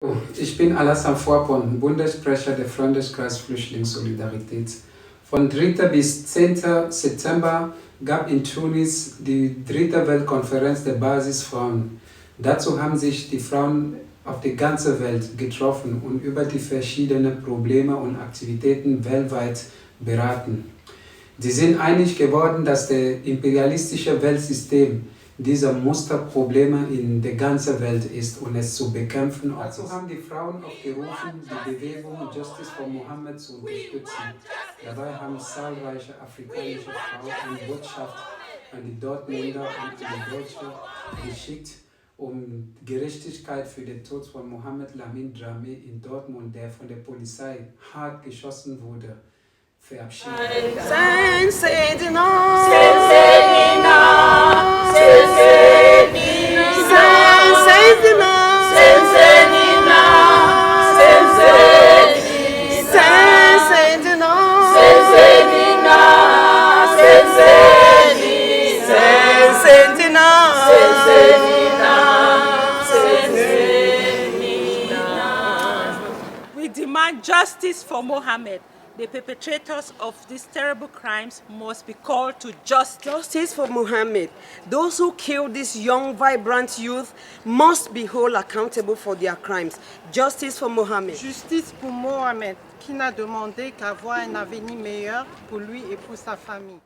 Ich bin Alassane Fouapon, Bundessprecher der Freundeskreis Flüchtlingssolidarität. Von 3. bis 10. September gab in Tunis die dritte Weltkonferenz der Basisfrauen. Dazu haben sich die Frauen auf der ganzen Welt getroffen und über die verschiedenen Probleme und Aktivitäten weltweit beraten. Sie sind einig geworden, dass das imperialistische Weltsystem dieser Musterprobleme in der ganzen Welt ist und es zu bekämpfen. Dazu haben die Frauen aufgerufen, die Bewegung Justice for Mohammed zu unterstützen. Dabei haben zahlreiche afrikanische Frauen eine Botschaft an die Dortmunder und an die Deutsche geschickt, um Gerechtigkeit für den Tod von Mohammed Lamin Dramé in Dortmund, der von der Polizei hart geschossen wurde, verabschiedet. We demand justice for Mohammed. The perpetrators of these terrible crimes must be called to justice. Justice for Mohammed. Those who killed this young, vibrant youth must be held accountable for their crimes. Justice for Mohammed. Justice pour Mohamed, qui n'a demandé qu'avoir un avenir meilleur pour lui et pour sa famille.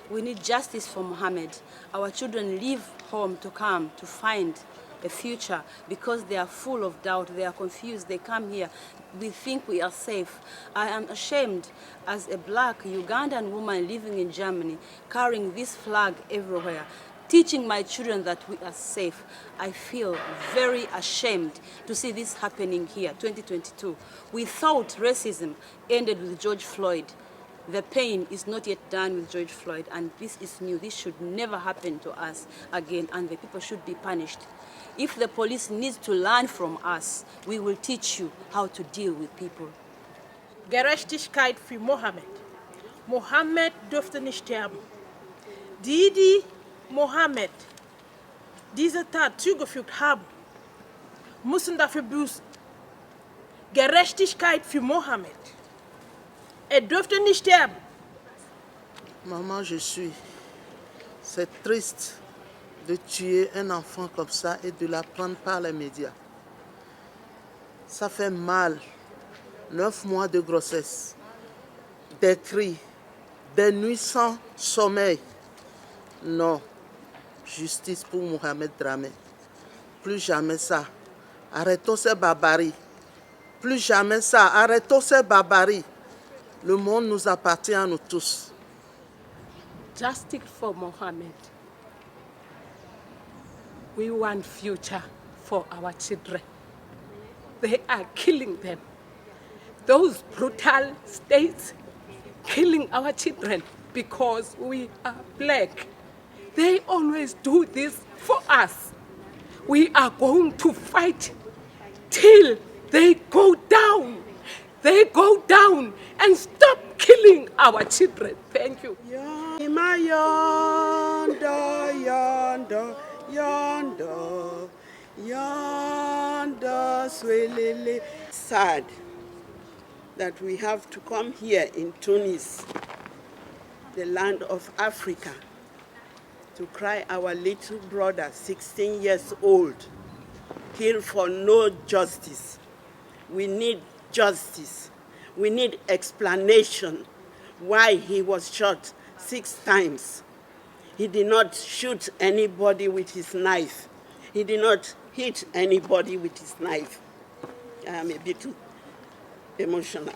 We need justice for Mohammed. Our children leave home to come to find a future because they are full of doubt, they are confused, they come here, we think we are safe. I am ashamed as a black Ugandan woman living in Germany, carrying this flag everywhere, teaching my children that we are safe. I feel very ashamed to see this happening here, 2022. We thought racism ended with George Floyd. The pain is not yet done with George Floyd, and this is new. This should never happen to us again, and the people should be punished. If the police needs to learn from us, we will teach you how to deal with people. Gerechtigkeit für Mohammed. Mohammed dürfte nicht sterben. Die Mohammed diese Tat zugefügt haben, müssen dafür büßen. Gerechtigkeit für Mohammed. Er dürfte nicht sterben. Maman, je suis. C'est triste de tuer un enfant comme ça et de la prendre par les médias. Ça fait mal. 9 mois de grossesse, des cris, des nuits sans sommeil. Non, justice pour Mohamed Dramé. Plus jamais ça. Arrêtons ces barbaries. Plus jamais ça. Arrêtons ces barbaries. Le monde nous appartient à nous tous. Justice for Mohammed. We want future for our children. They are killing them. Those brutal states killing our children because we are black. They always do this for us. We are going to fight till they go down. They go down and stop killing our children. Thank you. Sad that we have to come here in Tunis, the land of Africa, to cry our little brother, 16 years old, killed for no justice. We need justice. We need explanation why he was shot 6 times. He did not shoot anybody with his knife. He did not hit anybody with his knife. I am a bit emotional.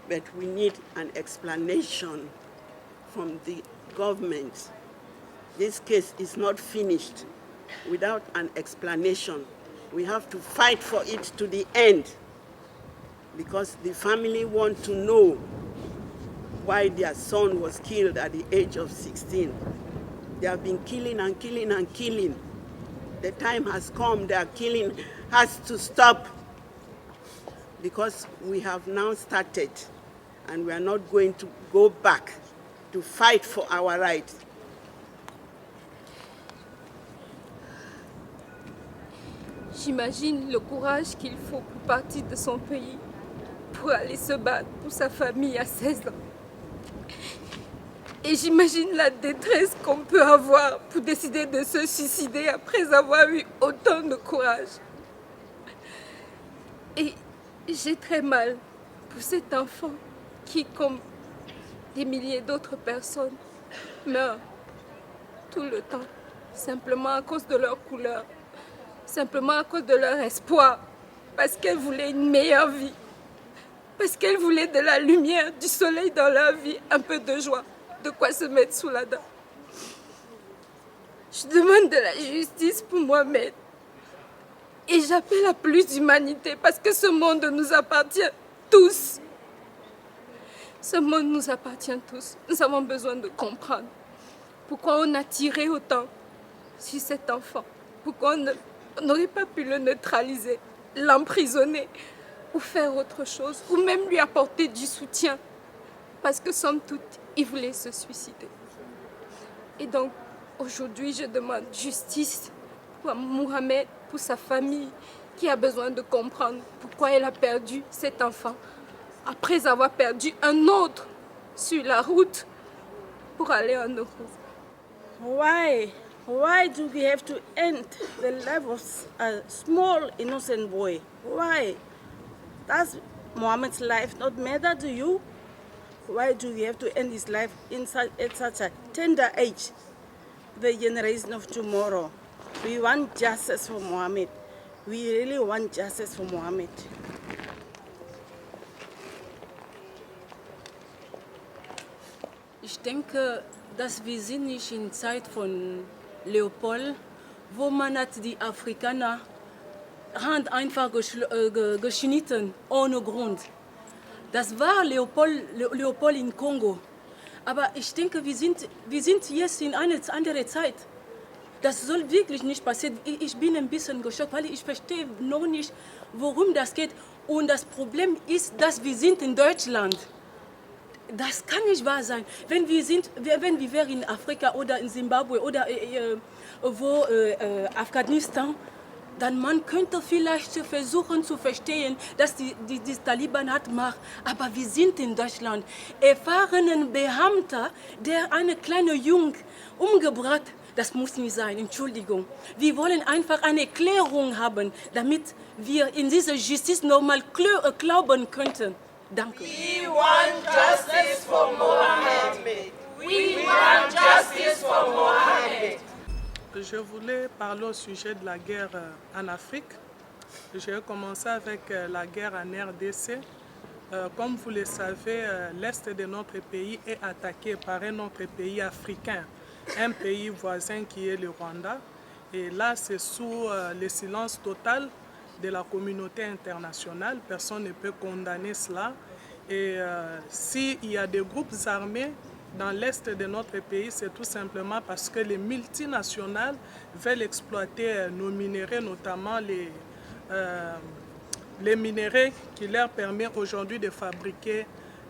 But we need an explanation from the government. This case is not finished without an explanation. We have to fight for it to the end because the family want to know why their son was killed at the age of 16. They have been killing and killing and killing. The time has come, their killing has to stop because we have now started and we are not going to go back to fight for our rights. J'imagine le courage qu'il faut pour partir de son pays, pour aller se battre pour sa famille à 16 ans. Et j'imagine la détresse qu'on peut avoir pour décider de se suicider après avoir eu autant de courage. Et j'ai très mal pour cet enfant qui, comme des milliers d'autres personnes, meurt tout le temps, simplement à cause de leur couleur, simplement à cause de leur espoir, parce qu'elles voulaient une meilleure vie, parce qu'elles voulaient de la lumière, du soleil dans leur vie, un peu de joie, de quoi se mettre sous la dent. Je demande de la justice pour Mohamed. Et j'appelle à plus d'humanité parce que ce monde nous appartient tous. Ce monde nous appartient tous. Nous avons besoin de comprendre pourquoi on a tiré autant sur cet enfant. Pourquoi on n'aurait pas pu le neutraliser, l'emprisonner ou faire autre chose, ou même lui apporter du soutien. Parce que somme toute, il voulait se suicider. Et donc, aujourd'hui, je demande justice pour Mohamed, pour sa famille, qui a besoin de comprendre pourquoi elle a perdu cet enfant, après avoir perdu un autre sur la route pour aller en Europe. Why do we have to end the life of a small innocent boy? Why? Does Mohammed's life not matter to you? Why do we have to end his life at such a tender age? The generation of tomorrow. We want justice for Mohammed. We really want justice for Mohammed. Ich denke, dass wir sind nicht in Zeit von Leopold, wo man hat die Afrikaner Hand einfach geschnitten, ohne Grund. Das war Leopold in Kongo. Aber ich denke, wir sind jetzt in einer anderen Zeit. Das soll wirklich nicht passieren. Ich bin ein bisschen geschockt, weil ich verstehe noch nicht, worum das geht. Und das Problem ist, dass wir sind in Deutschland. Das kann nicht wahr sein. Wenn wir wären in Afrika oder in Zimbabwe oder Afghanistan, dann man könnte vielleicht versuchen zu verstehen, dass die Taliban hat Macht. Aber wir sind in Deutschland. Erfahrenen Beamter, der eine kleine Jung umgebracht, das muss nicht sein, Entschuldigung. Wir wollen einfach eine Klärung haben, damit wir in diese Justiz nochmal glauben könnten. Danke. We want justice for Mohamed. We want justice for Mohamed. Je voulais parler au sujet de la guerre en Afrique. J'ai commencé avec la guerre en RDC. Comme vous le savez, l'est de notre pays est attaqué par un autre pays africain, un pays voisin qui est le Rwanda. Et là, c'est sous le silence total de la communauté internationale. Personne ne peut condamner cela. Et s'il y a des groupes armés dans l'est de notre pays, c'est tout simplement parce que les multinationales veulent exploiter nos minéraux, notamment les minéraux qui leur permettent aujourd'hui de fabriquer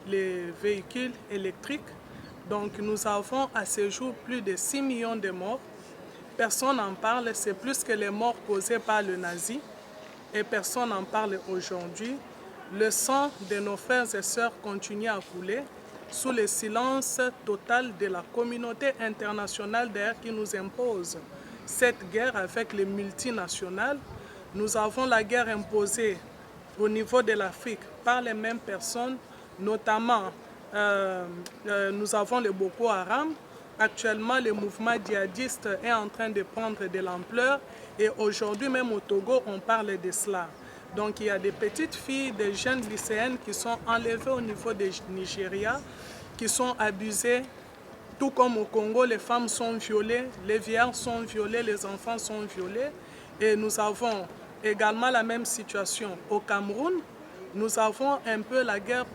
les véhicules électriques. Donc nous avons à ce jour plus de 6 millions de morts. Personne n'en parle, c'est plus que les morts causés par le nazi. Et personne n'en parle aujourd'hui. Le sang de nos frères et sœurs continue à couler sous le silence total de la communauté internationale d'ailleurs qui nous impose cette guerre avec les multinationales. Nous avons la guerre imposée au niveau de l'Afrique par les mêmes personnes, notamment nous avons le Boko Haram. Actuellement, le mouvement djihadiste est en train de prendre de l'ampleur et aujourd'hui même au Togo, on parle de cela. Donc il y a des petites filles, des jeunes lycéennes qui sont enlevées au niveau du Nigeria, qui sont abusées. Tout comme au Congo, les femmes sont violées, les vieillards sont violés, les enfants sont violés. Et nous avons également la même situation au Cameroun. Nous avons un peu la guerre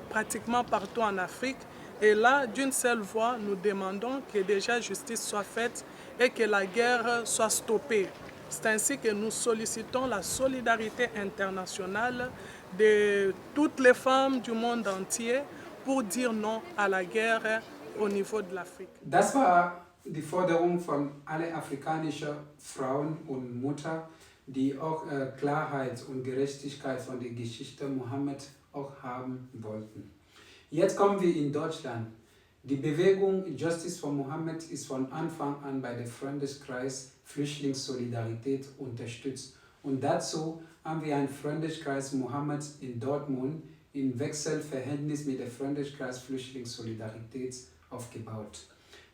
pratiquement partout en Afrique. Et là, d'une seule voix, nous demandons que déjà justice soit faite et que la guerre soit stoppée. C'est ainsi que nous sollicitons la solidarité internationale de toutes les femmes du monde entier pour dire non à la guerre au niveau de l'Afrique. Das war die Forderung von alle afrikanischen Frauen und Mütter, die auch Klarheit und Gerechtigkeit von der Geschichte Mohammed auch haben wollten. Jetzt kommen wir in Deutschland. Die Bewegung Justice for Mohammed ist von Anfang an bei der Freundeskreis Flüchtlingssolidarität unterstützt. Und dazu haben wir einen Freundeskreis Mohammed in Dortmund in Wechselverhältnis mit der Freundeskreis Flüchtlingssolidarität aufgebaut.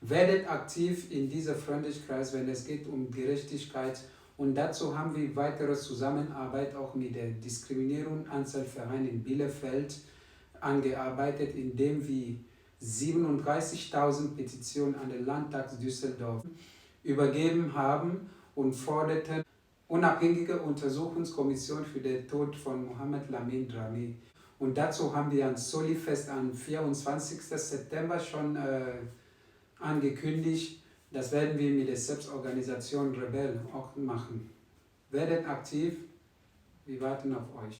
Werdet aktiv in dieser Freundeskreis, wenn es geht um Gerechtigkeit. Und dazu haben wir weitere Zusammenarbeit auch mit der Diskriminierung Einzelverein in Bielefeld angearbeitet, indem wir 37.000 Petitionen an den Landtag Düsseldorf übergeben haben und forderten unabhängige Untersuchungskommission für den Tod von Mohammed Lamin Drami. Und dazu haben wir ein Solifest am 24. September schon angekündigt. Das werden wir mit der Selbstorganisation Rebell auch machen. Werdet aktiv, wir warten auf euch.